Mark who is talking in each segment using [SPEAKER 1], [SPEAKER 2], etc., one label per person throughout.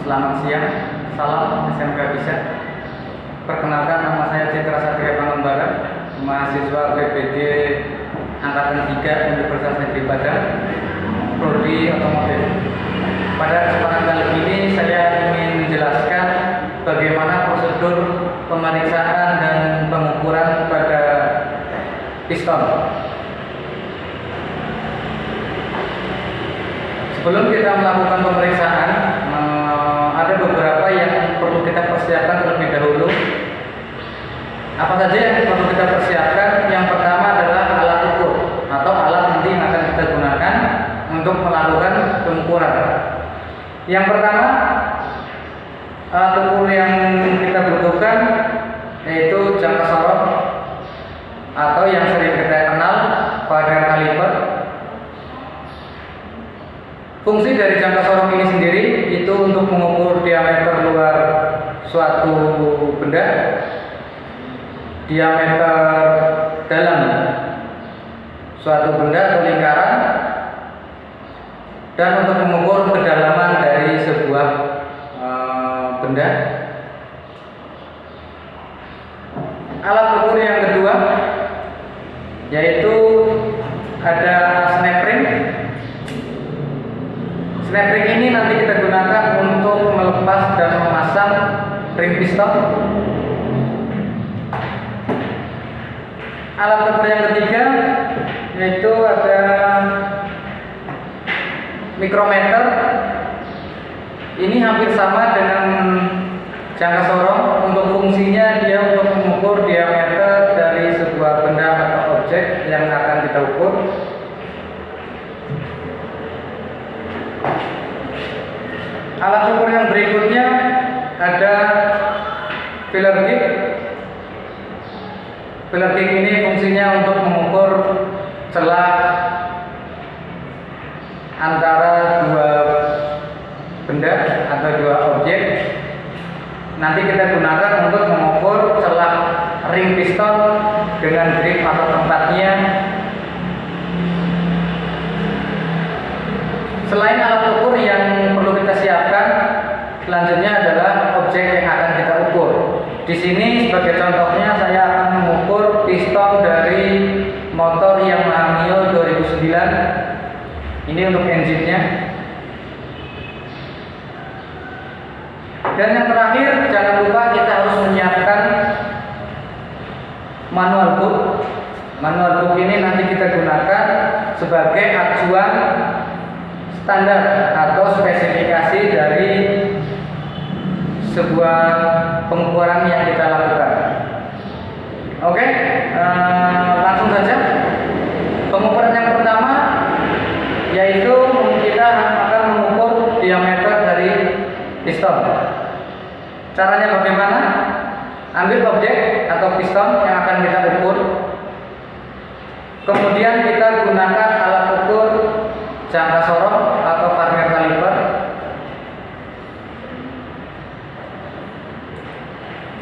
[SPEAKER 1] Selamat siang, salam SMK Bisa. Perkenalkan, nama saya Citra Satria Pangembara, mahasiswa PPD Angkatan 3 Universitas Negeri Padang, Prodi Otomotif. Pada kesempatan kali ini saya ingin menjelaskan bagaimana prosedur pemeriksaan dan pengukuran pada piston. Sebelum kita melakukan pemeriksaan, ada beberapa yang perlu kita persiapkan terlebih dahulu. Apa saja yang perlu kita persiapkan? Yang pertama adalah alat ukur atau alat nanti yang akan kita gunakan untuk melakukan pengukuran. Yang pertama, alat ukur yang kita butuhkan yaitu jangka sorot atau yang sering kita kenal Vernier caliper. Fungsi dari jangka sorot ini sendiri itu untuk mengukur diameter luar suatu benda, diameter dalam suatu benda atau lingkaran, dan untuk mengukur kedalaman dari sebuah benda. Alat ukur yang kedua yaitu ada snap ring. Snap ring ini nanti kita gunakan untuk melepas dan memasang ring piston. Alat ukur yang ketiga yaitu ada mikrometer. Ini hampir sama dengan jangka sorot. Untuk fungsinya dia untuk mengukur diameter dari sebuah benda atau objek yang akan kita ukur. Alat ukur yang berikutnya ada filler gauge. Filler gauge ini fungsinya untuk mengukur celah antara dua benda atau dua objek. Nanti kita gunakan untuk mengukur celah ring piston dengan grip atau tempatnya. Selain alat ukur yang perlu kita siapkan, selanjutnya adalah objek yang akan kita ukur. Di sini sebagai contohnya saya akan mengukur piston dari motor Yamaha Mio 2009. Ini untuk engine-nya. Dan yang terakhir, jangan lupa kita harus menyiapkan manual book. Manual book ini nanti kita gunakan sebagai acuan standar atau spesifikasi dari sebuah pengukuran yang kita lakukan. Oke, langsung saja. Pengukuran yang pertama yaitu kita akan mengukur diameter dari piston. Caranya bagaimana? Ambil objek atau piston yang akan kita ukur, kemudian kita gunakan alat ukur jangka sorot atau Vernier caliper.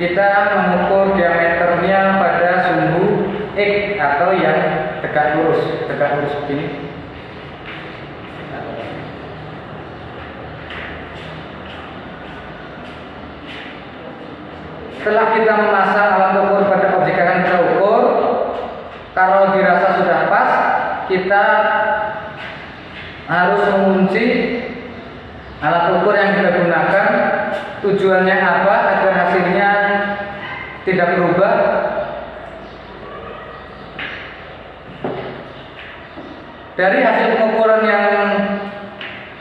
[SPEAKER 1] Kita mengukur diameternya pada sumbu X atau yang tegak lurus begini. Setelah kita memasang alat ukur pada objek yang akan kita ukur, kalau dirasa sudah pas, kita harus mengunci alat ukur yang kita gunakan. Tujuannya apa? Agar hasilnya tidak berubah. Dari hasil pengukuran yang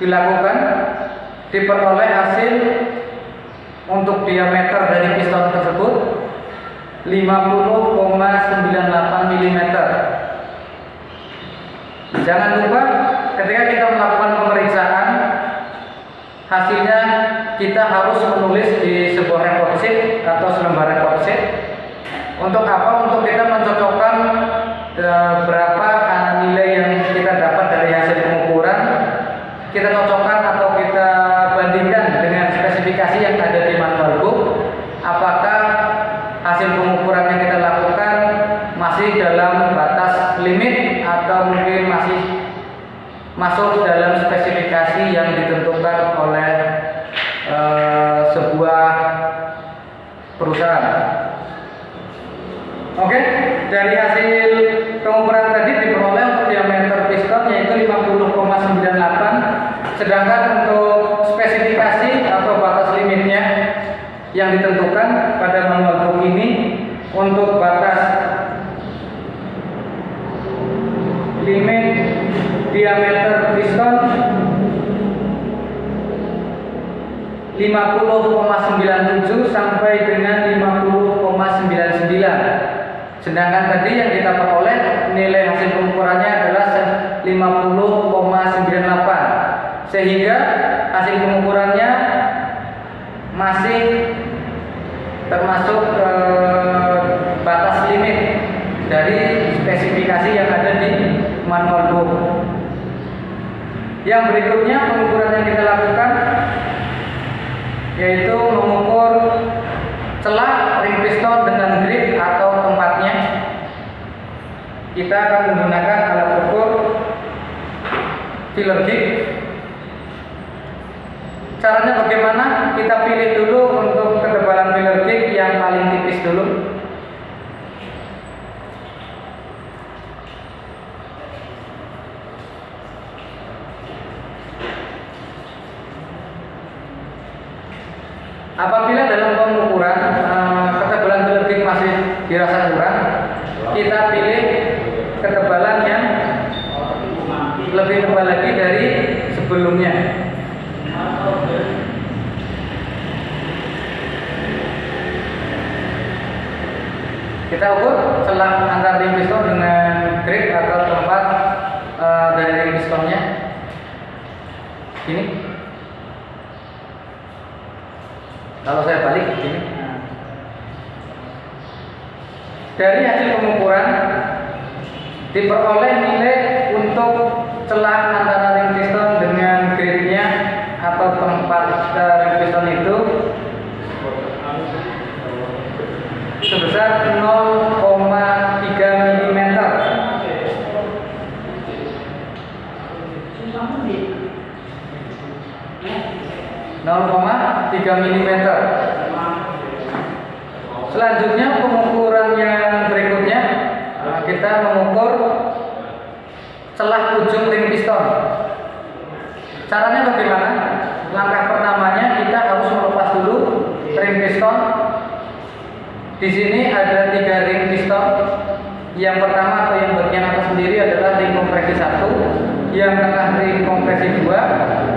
[SPEAKER 1] dilakukan, diperoleh hasil untuk diameter dari piston tersebut 50,98 mm. Jangan lupa ketika kita melakukan pemeriksaan, hasilnya kita harus menulis di sebuah report sheet atau selembar report sheet. Untuk apa? Untuk kita mencocokkan berapa nilai yang kita dapat dari hasil pengukuran. Kita cocokkan atau kita bandingkan dengan spesifikasi yang ada di manual book. Apakah hasil pengukuran yang kita lakukan masih dalam batas limit atau mungkin masih masuk dalam spesifikasi yang ditentukan oleh perusahaan. Oke, dari hasil pengukuran tadi diperoleh untuk diameter piston yaitu 50,98, sedangkan untuk spesifikasi atau batas limitnya yang ditentukan pada manual book ini untuk batas limit diameter piston 50,97 sampai dengan 50,99. Sedangkan tadi yang kita peroleh nilai hasil pengukurannya adalah 50,98, sehingga hasil pengukurannya masih termasuk batas limit dari spesifikasi yang ada di manual book. Yang berikutnya pengukuran yang kita lakukan yaitu mengukur celah ring piston dengan grip atau tempatnya. Kita akan menggunakan alat ukur filler gig. Caranya bagaimana? Kita pilih dulu untuk ketebalan filler gig yang paling tipis dulu. Apabila dalam pengukuran ketebalan filler gig masih dirasa kurang, kita pilih ketebalan yang lebih tebal lagi dari sebelumnya. Kita ukur celah antara ring piston dengan grip atau tempat dari ring pistonnya. Ini. Kalau saya balik ini. Dari hasil pengukuran diperoleh nilai untuk celah antara ring piston dengan gripnya atau tempat ring piston itu sebesar 0,3 mm. Selanjutnya pengukuran yang berikutnya kita mengukur celah ujung ring piston. Caranya bagaimana? Langkah pertamanya kita harus melepas dulu ring piston. Di sini ada 3 ring piston. Yang pertama atau yang bagian atas sendiri adalah ring kompresi 1, yang tengah ring kompresi 2,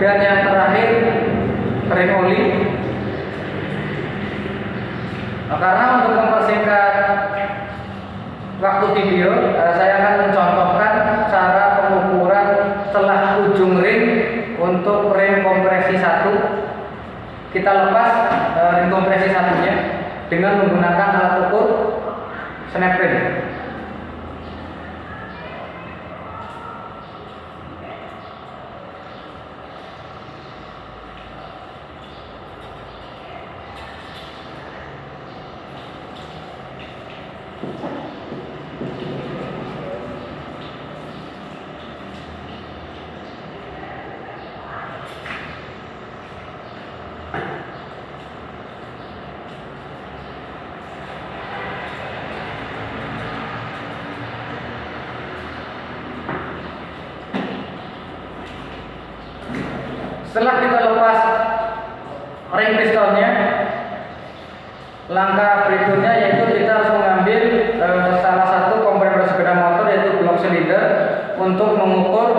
[SPEAKER 1] dan yang terakhir ring oli. Karena untuk mempersingkat waktu video, saya akan mencontohkan cara pengukuran celah ujung ring untuk ring kompresi 1. Kita lepas ring kompresi 1-nya dengan menggunakan alat ukur snap ring. Setelah kita lepas ring pistonnya, langkah berikutnya yaitu kita harus mengambil salah satu komponen sepeda motor yaitu blok silinder untuk mengukur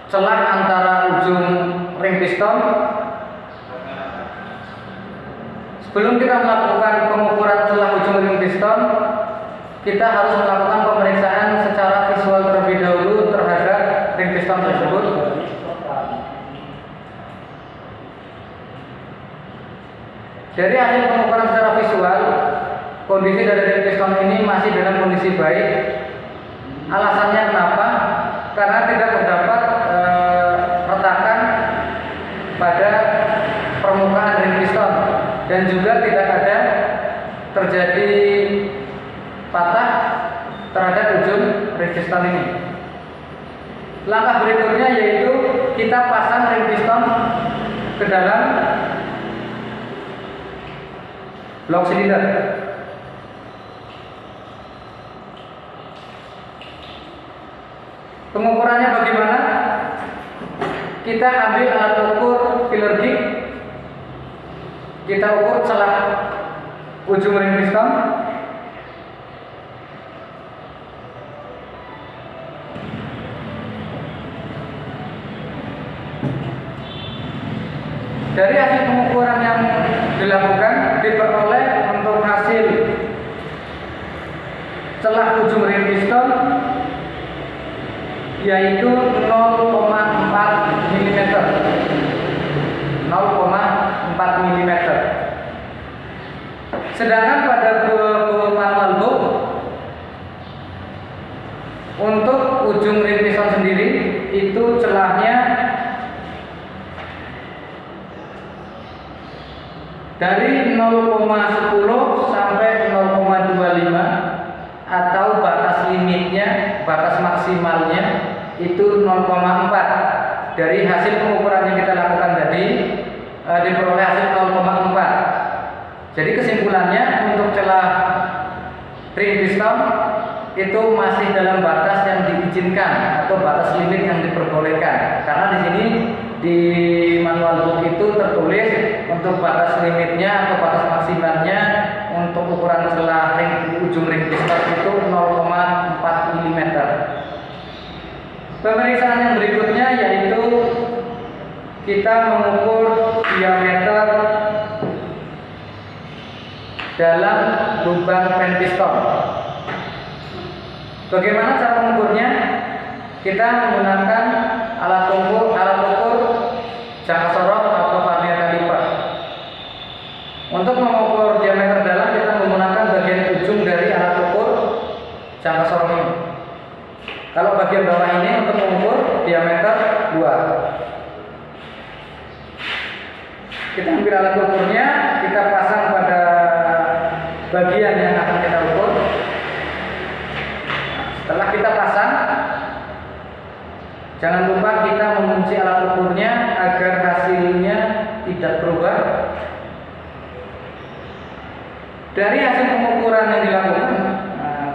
[SPEAKER 1] celah antara ujung ring piston. Sebelum kita melakukan pengukuran celah ujung ring piston, kita harus melakukan pemeriksaan secara visual terlebih dahulu terhadap ring piston tersebut. Dari hasil pengukuran secara visual, kondisi dari ring piston ini masih dalam kondisi baik. Alasannya kenapa? Karena tidak terdapat retakan pada permukaan ring piston dan juga tidak ada terjadi patah terhadap ujung ring piston ini. Langkah berikutnya yaitu kita pasang ring piston ke dalam blok silinder. Pengukurannya bagaimana? Kita ambil alat ukur filler gig, kita ukur celah ujung ring piston. Dari hasil pengukuran yang dilakukan diperoleh untuk hasil celah ujung ring piston yaitu 0,4 mm. 0,4 mm. Sedangkan pada manual book untuk ujung ring piston sendiri itu celahnya dari 0,10 sampai 0,25 atau batas limitnya, batas maksimalnya itu 0,4. Dari hasil pengukuran yang kita lakukan tadi diperoleh hasil 0,4. Jadi kesimpulannya untuk celah ring piston itu masih dalam batas yang diizinkan atau batas limit yang diperbolehkan. Karena di sini di manual book itu tertulis untuk batas limitnya atau batas maksimalnya untuk ukuran celah ujung ring piston itu 0,4 mm. Pemeriksaan yang berikutnya yaitu kita mengukur diameter dalam lubang pen piston. Bagaimana cara mengukurnya? Kita menggunakan alat ukur jangka sorot atau vernier caliper. Untuk mengukur diameter dalam kita menggunakan bagian ujung dari alat ukur jangka sorot ini. Kalau bagian bawah ini untuk mengukur diameter luar. Kita ambil alat ukurnya, kita pasang pada bagian yang akan kita ukur. Setelah kita pasang, jangan lupa kita mengunci alat ukurnya agar hasilnya tidak berubah. Dari hasil pengukuran yang dilakukan,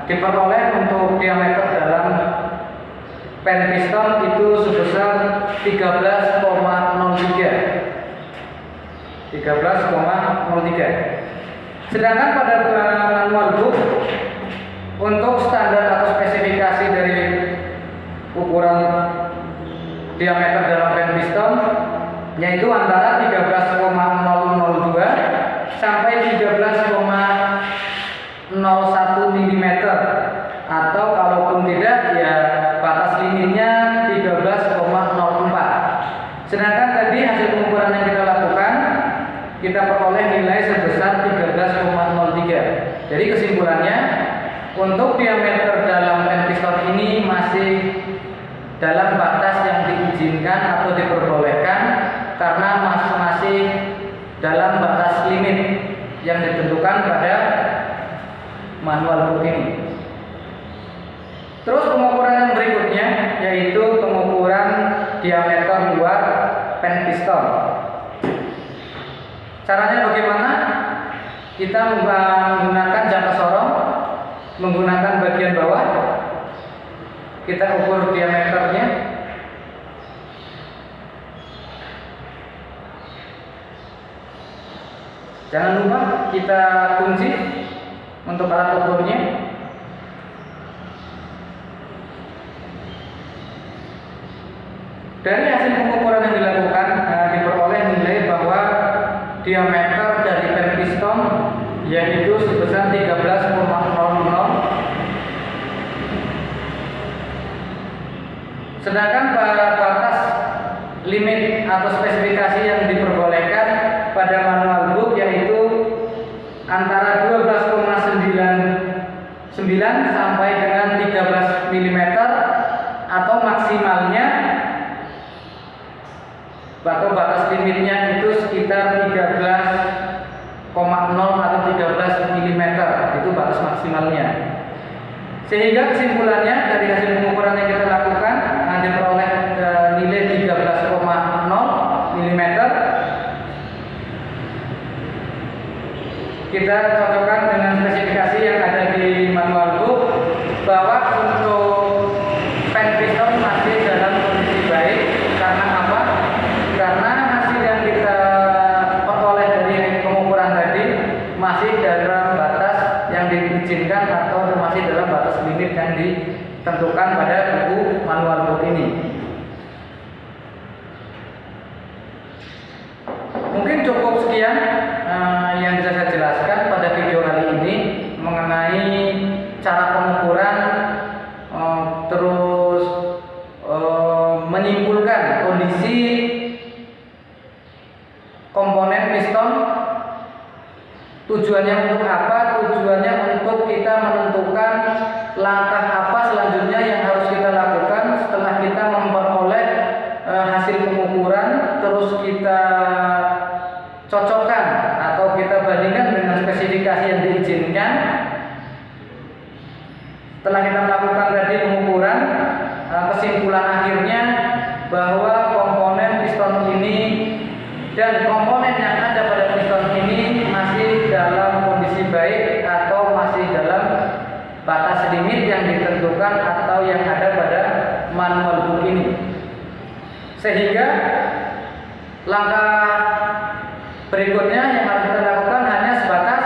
[SPEAKER 1] diperoleh untuk diameter dalam pen piston itu sebesar 13,03. 13,03. Sedangkan pada manual book untuk standar atau spesifikasi dari ukuran diameter dalam pen piston yaitu antara 13,002 sampai 13,01 mm atau kalaupun tidak ya batas limitnya 13,04. Sedangkan tadi hasil pengukuran yang kita lakukan kita peroleh nilai sebesar 13,03. Jadi kesimpulannya untuk diameter dalam pen piston ini masih dalam batas yang diizinkan atau diperbolehkan karena masih dalam batas limit yang ditentukan pada manual book ini. Terus pengukuran yang berikutnya yaitu pengukuran diameter luar pen piston. Caranya bagaimana? Kita menggunakan jangka sorong, menggunakan bagian bawah, kita ukur diameternya. Jangan lupa kita kunci untuk alat ukurnya. Dari hasil pengukuran yang dilakukan diperoleh nilai bahwa diameter dari pen piston yaitu sebesar 13,00. Sedangkan pada batas limit atau spesifikasi yang diperbolehkan pada manual book yaitu antara 12,99 sampai dengan 13 mm atau maksimalnya atau batas limitnya itu sekitar 13,0 atau 13 mm itu batas maksimalnya. Sehingga kesimpulannya dari hasil pengukuran yang kita lakukan diperoleh nilai 13,0 mm kita cocokkan dengan spesifikasi yang ada di manual book bahwa untuk pen piston masih dalam kondisi baik. Karena apa? Karena hasil yang kita peroleh dari pengukuran tadi masih dalam batas yang diizinkan atau masih dalam batas limit yang ditentukan pada buku manual book ini. Mungkin cukup sekian yang bisa saya jelaskan pada video kali ini mengenai cara pengukuran, terus menyimpulkan kondisi komponen piston. Tujuannya untuk apa? Tujuannya untuk kita menentukan langkah apa selanjutnya yang harus kita lakukan setelah kita memperoleh hasil pengukuran, terus kita cocokkan atau kita bandingkan dengan spesifikasi yang diizinkan. Setelah kita melakukan tadi pengukuran, kesimpulan akhirnya bahwa komponen piston ini dan komponen yang ada pada piston ini masih dalam kondisi baik atau masih dalam batas limit yang ditentukan atau yang ada pada manual book ini. Sehingga langkah berikutnya yang harus kita lakukan hanya sebatas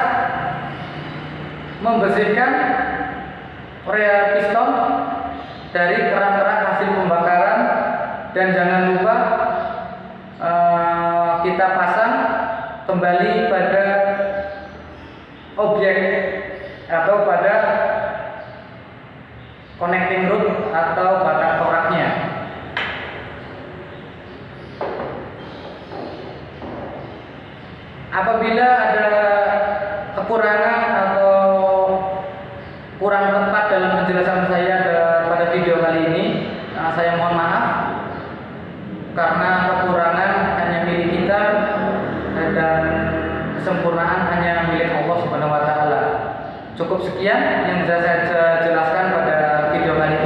[SPEAKER 1] membersihkan piston dari kerak-kerak hasil pembakaran, dan jangan lupa kita pasang kembali pada objek atau pada connecting rod atau batang koraknya. Apabila ada kekurangan atau kurang tepat dalam penjelasan saya pada video kali ini, saya mohon maaf karena kekurangan hanya milik kita dan kesempurnaan hanya milik Allah Subhanahu wa taala. Cukup sekian yang bisa saya jelaskan pada video kali